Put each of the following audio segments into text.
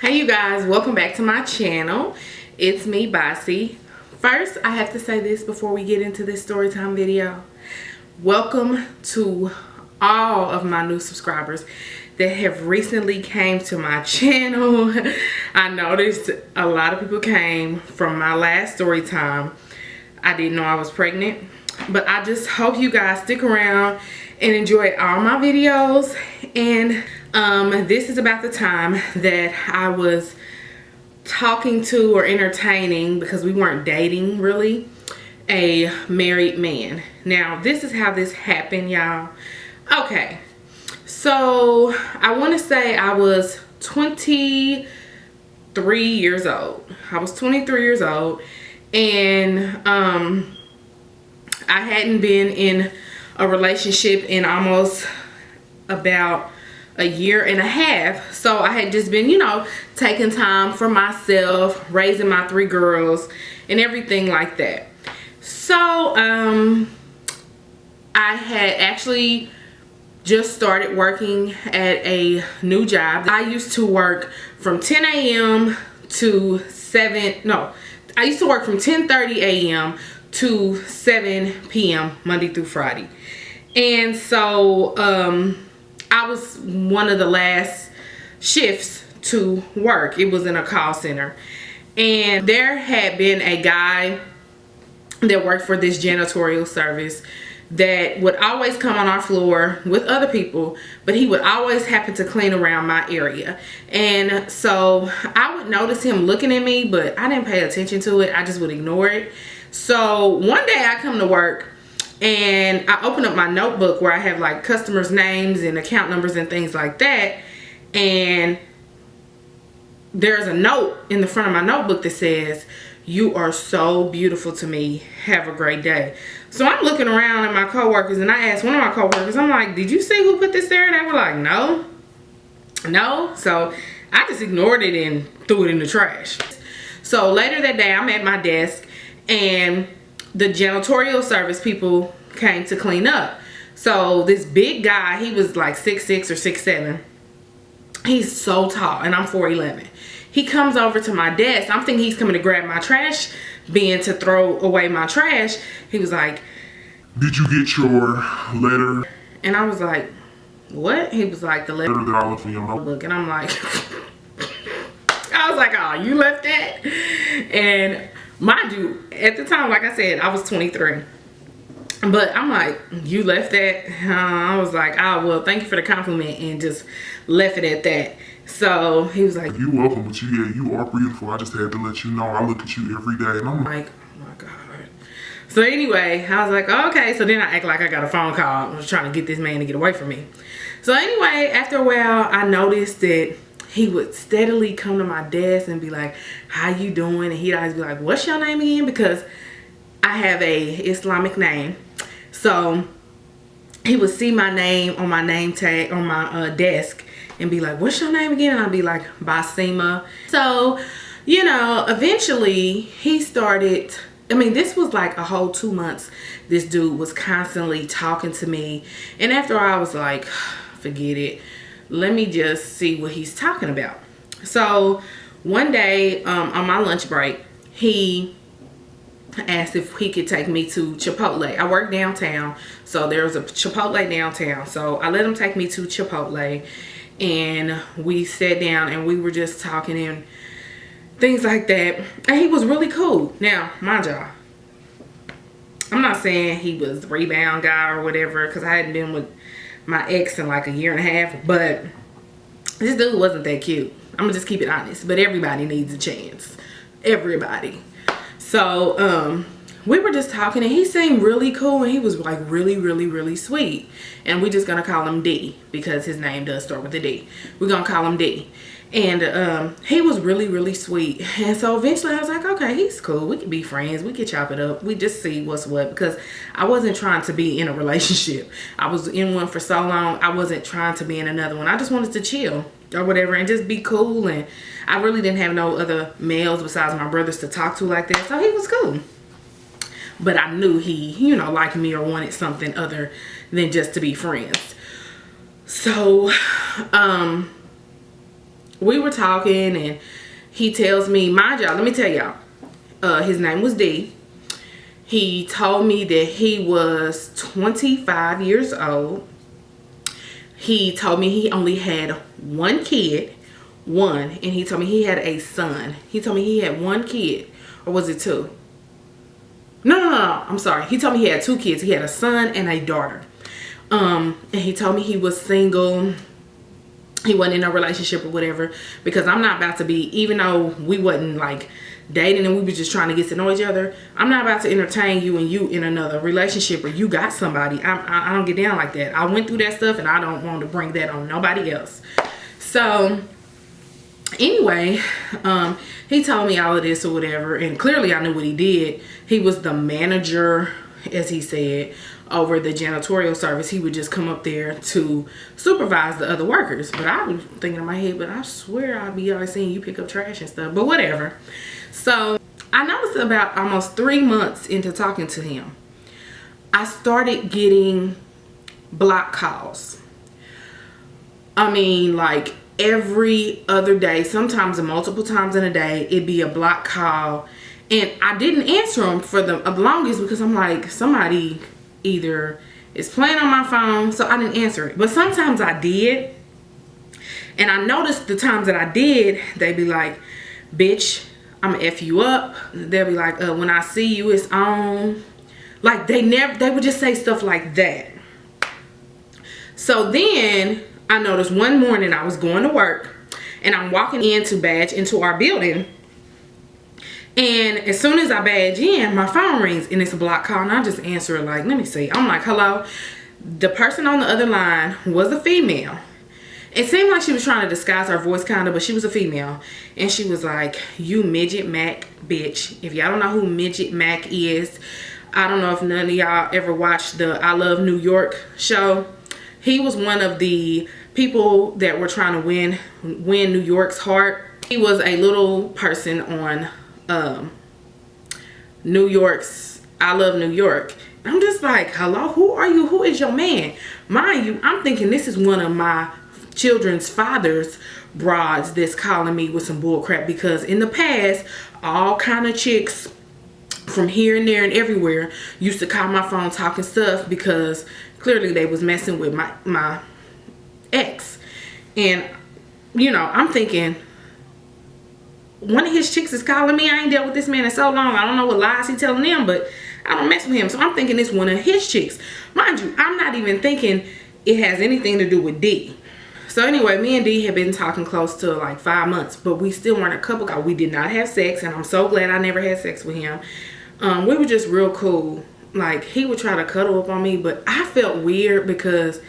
Hey you guys, welcome back to my channel. It's me, Bossy. First, I have to say this before we get into this story time video. Welcome to all of my new subscribers that have recently came to my channel. I noticed a lot of people came from my last story time. I didn't know I was pregnant, but I just hope you guys stick around and enjoy all my videos. And this is about the time that I was talking to or entertaining, because we weren't dating really, a married man. Now this is how this happened, y'all. Okay, so I want to say I was 23 years old. I was 23 years old, and I hadn't been in a relationship in almost about a year and a half. So I had just been, you know, taking time for myself, raising my 3 girls and everything like that. So I had actually just started working at a new job. I used to work from 10 a.m. to 7, no, I used to work from 10:30 a.m. to 7 p.m. Monday through Friday. And so I was one of the last shifts to work. It was in a call center. And there had been a guy that worked for this janitorial service that would always come on our floor with other people, but he would always happen to clean around my area. And so I would notice him looking at me, but I didn't pay attention to it. I just would ignore it. So one day I come to work and I open up my notebook where I have like customers' names and account numbers and things like that. And there's a note in the front of my notebook that says, "You are so beautiful to me. Have a great day." So I'm looking around at my coworkers, and I asked one of my coworkers, I'm like, "Did you see who put this there?" And they were like, no. So I just ignored it and threw it in the trash. So later that day, I'm at my desk, and the janitorial service people came to clean up. So this big guy, he was like 6'6" or 6'7". He's so tall, and I'm 4'11". He comes over to my desk. I'm thinking he's coming to grab my trash bin to throw away my trash. He was like, "Did you get your letter?" And I was like, "What?" He was like, "The letter that I left in your notebook." And I'm like, I was like, "Oh, you left that?" And mind you, at the time, like I said, I was 23. But I'm like, "You left that?" I was like, "Oh, well, thank you for the compliment," and just left it at that. So he was like, "You're welcome, but you are beautiful. I just had to let you know. I look at you every day." And I'm like, "Oh my God." So anyway, I was like, oh, okay. So then I act like I got a phone call. I was trying to get this man to get away from me. So anyway, after a while, I noticed that he would steadily come to my desk and be like, "How you doing?" And he'd always be like, "What's your name again?" Because I have a Islamic name. So he would see my name on my name tag on my desk and be like, "What's your name again?" And I'd be like, "Basima." So, you know, eventually he started, I mean, this was like a whole 2 months. This dude was constantly talking to me. And after I was like, forget it. Let me just see what he's talking about. So one day on my lunch break, he asked if he could take me to Chipotle. I work downtown, so there was a Chipotle downtown. So I let him take me to Chipotle, and we sat down and we were just talking and things like that. And he was really cool. Now, mind y'all, I'm not saying he was the rebound guy or whatever, because I hadn't been with my ex in like a year and a half, but this dude wasn't that cute. I'm gonna just keep it honest, but everybody needs a chance. Everybody. So we were just talking, and he seemed really cool, and he was like really sweet. And we're just gonna call him D, because his name does start with a D. We're gonna call him D. And he was really sweet. And so eventually I was like, okay, he's cool. We can be friends. We can chop it up. We just see what's what, because I wasn't trying to be in a relationship. I was in one for so long. I wasn't trying to be in another one. I just wanted to chill or whatever and just be cool. And I really didn't have no other males besides my brothers to talk to like that. So he was cool. But I knew he, you know, liked me or wanted something other than just to be friends. So, we were talking and he tells me, mind y'all, let me tell y'all, his name was D. He told me that he was 25 years old. He told me he only had one kid, and he told me he had a son. He told me he had one kid, or was it two? No, I'm sorry. He told me he had two kids. He had a son and a daughter. And he told me he was single. He wasn't in a relationship or whatever, because I'm not about to be, even though we wasn't like dating and we were just trying to get to know each other, I'm not about to entertain you and you in another relationship or you got somebody. I don't get down like that. I went through that stuff and I don't want to bring that on nobody else. So anyway, he told me all of this or whatever, and clearly I knew what he did. He was the manager, as he said, over the janitorial service. He would just come up there to supervise the other workers. But I was thinking in my head, but I swear I'll be always seeing you pick up trash and stuff, but whatever. So I noticed about almost 3 months into talking to him, I started getting block calls. I mean, like every other day, sometimes multiple times in a day, it'd be a block call. And I didn't answer them for the longest because I'm like, somebody either is playing on my phone, so I didn't answer it. But sometimes I did. And I noticed the times that I did, they'd be like, bitch, I'm gonna F you up. They'll be like, when I see you, it's on. Like they would just say stuff like that. So then I noticed one morning I was going to work and I'm walking in to badge into our building. And as soon as I badge in, my phone rings and it's a block call, and I just answer it like, let me see. I'm like, hello. The person on the other line was a female. It seemed like she was trying to disguise her voice kind of, but she was a female. And she was like, you midget Mac bitch. If y'all don't know who midget Mac is, I don't know if none of y'all ever watched the I Love New York show. He was one of the people that were trying to win New York's heart. He was a little person on New York's I Love New York. I'm just like, hello, who are you? Who is your man? Mind you, I'm thinking this is one of my children's father's broads that's calling me with some bull crap, because in the past, all kind of chicks from here and there and everywhere used to call my phone talking stuff because clearly they was messing with my ex. And you know, I'm thinking, one of his chicks is calling me. I ain't dealt with this man in so long. I don't know what lies he telling them, but I don't mess with him. So I'm thinking it's one of his chicks. Mind you, I'm not even thinking it has anything to do with D. So anyway, me and D had been talking close to like 5 months, but we still weren't a couple. We did not have sex, and I'm so glad I never had sex with him. We were just real cool. Like, he would try to cuddle up on me, but I felt weird because,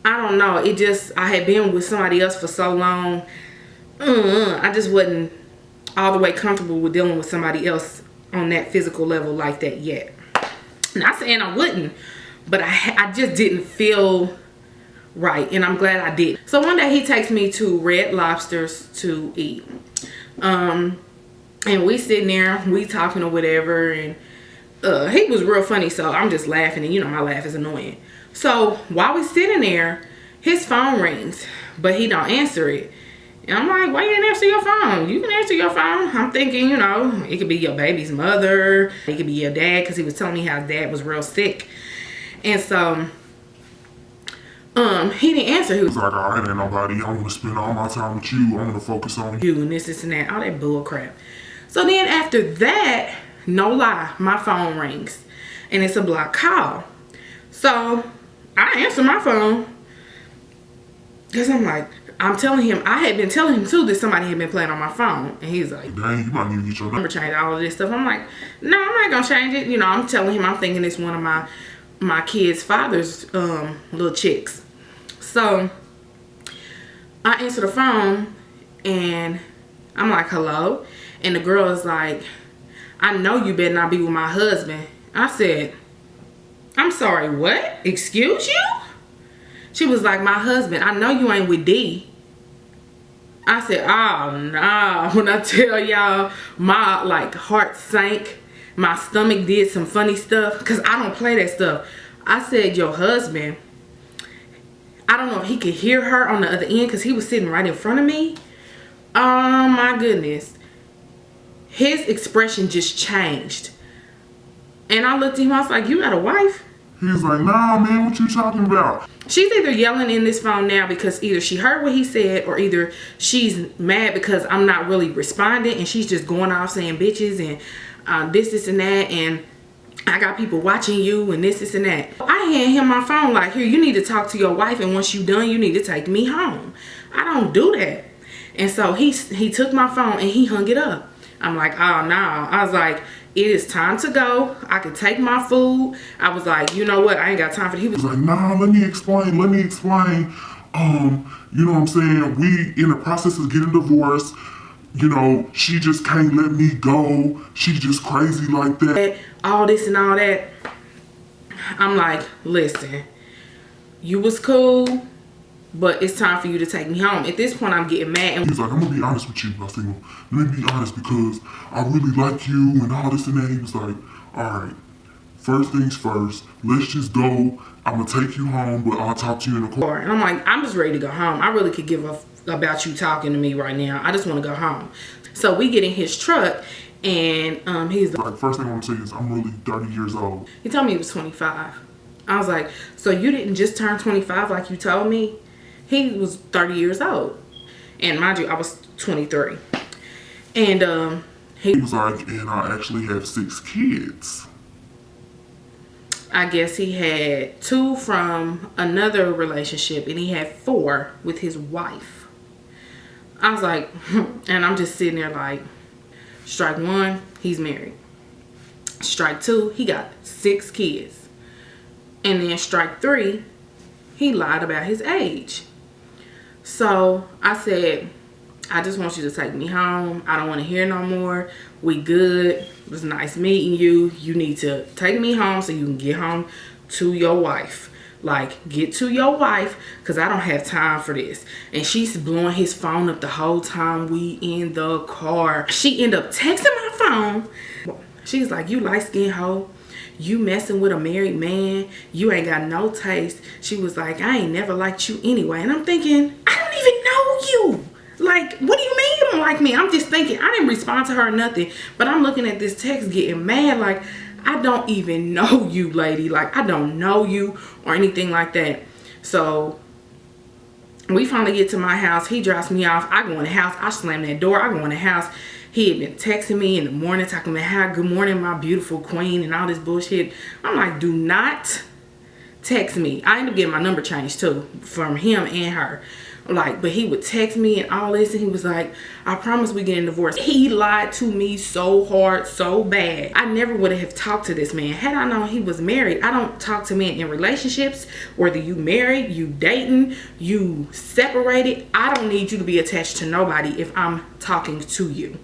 I don't know, it just, I had been with somebody else for so long. I just wasn't all the way comfortable with dealing with somebody else on that physical level like that yet. Not saying I wouldn't, but I just didn't feel right, and I'm glad I did. So one day he takes me to Red Lobsters to eat. And we sitting there, we talking or whatever, and he was real funny, so I'm just laughing, and you know my laugh is annoying. So while we sitting there, his phone rings, but he don't answer it. And I'm like, why you didn't answer your phone? You can answer your phone. I'm thinking, you know, it could be your baby's mother. It could be your dad, because he was telling me how his dad was real sick. And so, he didn't answer. He was like, all right, ain't nobody. I want to spend all my time with you. I want to focus on you. And this and that. All that bull crap. So then after that, no lie, my phone rings. And it's a block call. So I answer my phone, because I'm like, I'm telling him, I had been telling him too that somebody had been playing on my phone. And he's like, dang, you might need to get your number change, all of this stuff. I'm like, no, I'm not going to change it. You know, I'm telling him, I'm thinking it's one of my kid's father's little chicks. So I answer the phone and I'm like, hello. And the girl is like, I know you better not be with my husband. I said, I'm sorry, what? Excuse you? She was like, my husband, I know you ain't with D. I said, oh no. When I tell y'all, my like heart sank. My stomach did some funny stuff, because I don't play that stuff. I said, your husband. I don't know if he could hear her on the other end because he was sitting right in front of me. Oh my goodness. His expression just changed. And I looked at him, I was like, you got a wife? He's like, nah, man, what you talking about? She's either yelling in this phone now because either she heard what he said or either she's mad because I'm not really responding and she's just going off saying bitches and this and that, and I got people watching you and this and that. I hand him my phone like, here, you need to talk to your wife, and once you done, you need to take me home. I don't do that. And so he took my phone and he hung it up. I'm like, oh no. I was like, it is time to go. I can take my food. I was like, you know what? I ain't got time for it. He was like, nah, let me explain. You know what I'm saying? We in the process of getting divorced. You know, she just can't let me go. She's just crazy like that. All this and all that. I'm like, listen, you was cool, but it's time for you to take me home. At this point, I'm getting mad. He's like, I'm gonna be honest with you. I said, well, let me be honest because I really like you and all this and that. He was like, all right, first things first, let's just go. I'm gonna take you home, but I'll talk to you in the car. And I'm like, I'm just ready to go home. I really could give a about you talking to me right now. I just want to go home. So we get in his truck and he's like, first thing I want to say is I'm really 30 years old. He told me he was 25. I was like, so you didn't just turn 25 like you told me? He was 30 years old. And mind you, I was 23. And he was like, and I actually have 6 kids. I guess he had 2 from another relationship and he had 4 with his wife. I was like, and I'm just sitting there like, strike 1, he's married. Strike 2, he got 6 kids. And then strike 3, he lied about his age. So I said, I just want you to take me home. I don't want to hear no more. We good. It was nice meeting you. You need to take me home so you can get home to your wife. Like, get to your wife because I don't have time for this. And she's blowing his phone up the whole time we in the car. She ended up texting my phone. She's like, you light-skinned hoe. You messing with a married man. You ain't got no taste. She was like, I ain't never liked you anyway. And I'm thinking, I don't even know you. Like, what do you mean you don't like me? I'm just thinking, I didn't respond to her or nothing. But I'm looking at this text getting mad like, I don't even know you, lady. Like, I don't know you or anything like that. So we finally get to my house. He drops me off. I go in the house. I slam that door. I go in the house. He had been texting me in the morning talking about how good morning, my beautiful queen, and all this bullshit. I'm like, do not text me. I ended up getting my number changed too from him and her. Like, but he would text me and all this, and he was like, I promise we getting divorced. He lied to me so hard, so bad. I never would have talked to this man had I known he was married. I don't talk to men in relationships, whether you married, you dating, you separated. I don't need you to be attached to nobody if I'm talking to you.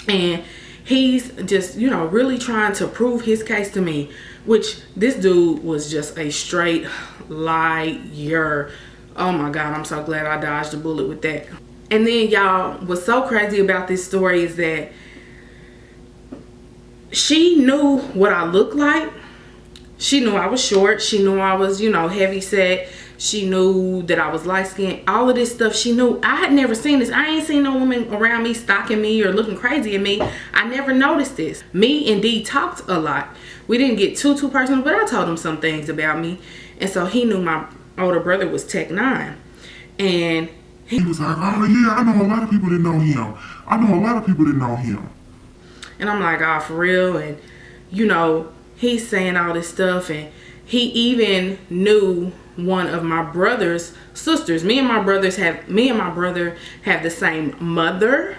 And he's just, you know, really trying to prove his case to me, which this dude was just a straight liar. Oh my God, I'm so glad I dodged a bullet with that. And then, y'all, what's so crazy about this story is that she knew what I looked like. She knew I was short. She knew I was, you know, heavy set. She knew that I was light skinned. All of this stuff she knew. I had never seen this. I ain't seen no woman around me stalking me or looking crazy at me. I never noticed this. Me and D talked a lot. We didn't get too personal, but I told him some things about me. And so he knew my older brother was Tech 9. And he was like, oh yeah, I know a lot of people that know him. I know a lot of people that know him. And I'm like, oh, for real? And, you know, he's saying all this stuff. And he even knew one of my brother's sisters. Me and my brother have the same mother,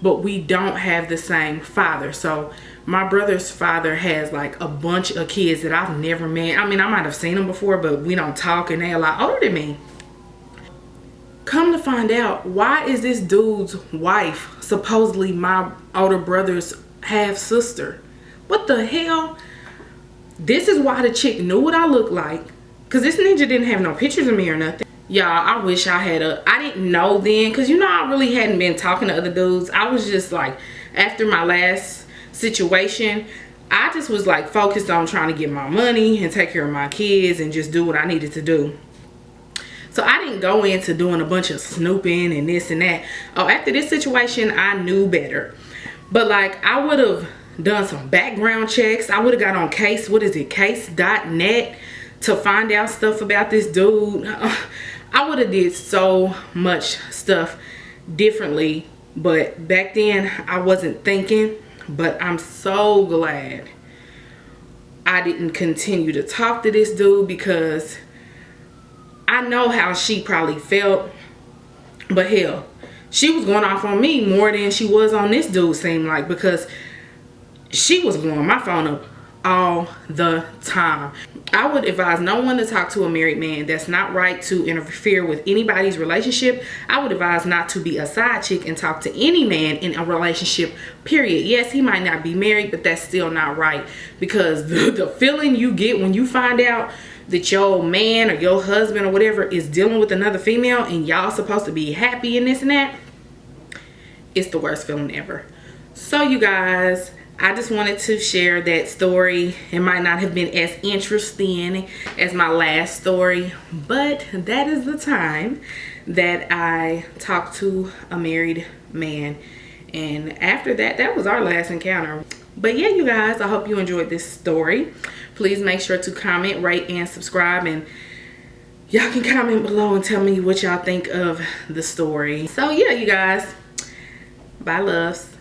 but we don't have the same father. So my brother's father has like a bunch of kids that I've never met. I mean, I might have seen them before, but we don't talk, and they're a lot older than me. Come to find out, why is this dude's wife supposedly my older brother's half sister? What the hell? This is why the chick knew what I looked like. Because this ninja didn't have no pictures of me or nothing. Y'all, I wish I had I didn't know then. Because, you know, I really hadn't been talking to other dudes. I was just like, after my last situation, I just was like focused on trying to get my money and take care of my kids and just do what I needed to do. So I didn't go into doing a bunch of snooping and this and that. Oh, after this situation, I knew better. But like, I would have done some background checks. I would have got on case.net to find out stuff about this dude. I would have did so much stuff differently, but back then I wasn't thinking. But I'm so glad I didn't continue to talk to this dude, because I know how she probably felt. But hell, she was going off on me more than she was on this dude, seemed like, because she was blowing my phone up all the time. I would advise no one to talk to a married man. That's not right to interfere with anybody's relationship. I would advise not to be a side chick and talk to any man in a relationship, period. Yes, he might not be married, but that's still not right, because the feeling you get when you find out that your man or your husband or whatever is dealing with another female and y'all supposed to be happy and this and that, it's the worst feeling ever. So you guys, I just wanted to share that story. It might not have been as interesting as my last story, but that is the time that I talked to a married man. And after that, that was our last encounter. But yeah, you guys, I hope you enjoyed this story. Please make sure to comment, rate, and subscribe. And y'all can comment below and tell me what y'all think of the story. So yeah, you guys, bye loves.